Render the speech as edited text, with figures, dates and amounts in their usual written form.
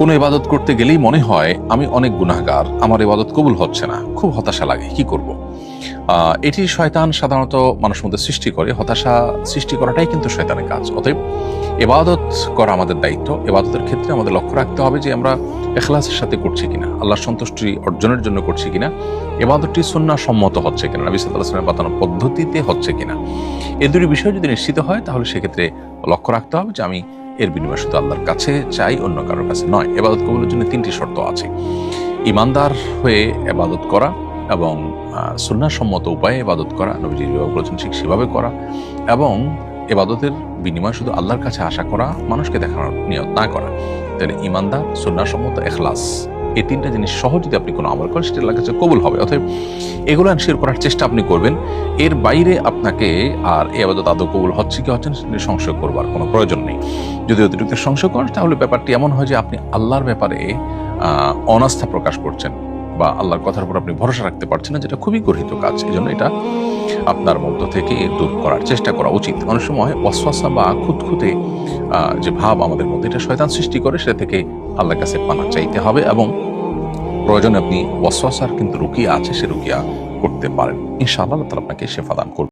কোনো ইবাদত করতে গেলেই মনে হয় আমি অনেক গুনাহগার, আমার ইবাদত কবুল হচ্ছে না, খুব হতাশা লাগে, কি করব? এটি শয়তান সাধারণত মানুষের মধ্যে সৃষ্টি করে। হতাশা সৃষ্টি করাটাই কিন্তু শয়তানের কাজ। অতএব ইবাদত করা আমাদের দায়িত্ব। ইবাদতের ক্ষেত্রে আমাদের লক্ষ্য রাখতে হবে যে আমরা ইখলাসের সাথে করছি কিনা, আল্লাহর সন্তুষ্টি অর্জনের জন্য করছি কিনা, ইবাদতটি সুন্নাহ সম্মত হচ্ছে কিনা, নবী সাল্লাল্লাহু আলাইহি ওয়াসাল্লামের বাতানো পদ্ধতিতে হচ্ছে কিনা। এই দুটি বিষয় যদি নিশ্চিত হয় তাহলে সেক্ষেত্রে লক্ষ্য রাখতে হবে যে আমি এর বিনিময়ে শুধু আল্লাহর কাছে চাই, অন্য কারোর কাছে নয়। ইবাদত কবুলের জন্য 3টি শর্ত আছে: ইমানদার হয়ে ইবাদত করা, এবং সুন্নাহ সম্মত উপায়ে ইবাদত করা, নবীজি যেভাবে বলেছেন ঠিক সেভাবে করা, এবং ইবাদতের বিনিময়ে শুধু আল্লাহর কাছে আশা করা, মানুষকে দেখানোর নিয়ত না করা। তাহলে ইমানদার, সুন্নাহ সম্মত, ইখলাস, এই 3টা জিনিস সহ যদি আপনি কোনো আমল করেন সেটা আল্লাহর কাছে কবুল হবে। অতএব এগুলো এনশিওর করার চেষ্টা আপনি করবেন। এর বাইরে আপনাকে আর এই ইবাদত আদৌ কবুল হচ্ছে কি হচ্ছে না সেটা নিয়ে সংশয় করবার কোনো প্রয়োজন নেই। যদি অতিরিক্ত সংশয় করেন তাহলে ব্যাপারটি এমন হয় যে আপনি আল্লাহর ব্যাপারে অনাস্থা প্রকাশ করছেন, বা আল্লাহর কথার উপর আপনি ভরসা রাখতে পারছেন না, যেটা খুবই গর্হিত কাজ। এই জন্য এটা আপনার মধ্য থেকে দূর করার চেষ্টা করা উচিত। অনেক সময় ওয়াসওয়াসা বা খুঁতখুঁতে যে ভাব আমাদের মধ্যে, এটা শয়তান সৃষ্টি করে, সেটা থেকে আল্লাহর কাছে পানা চাইতে হবে, এবং প্রয়োজনে আপনি ওয়াসওয়াসার কিন্তু রুকিয়া আছে, সে রুকিয়া করতে পারেন। ইনশাআল্লাহ আল্লাহ তাআলা আপনাকে শেফা দান করবেন।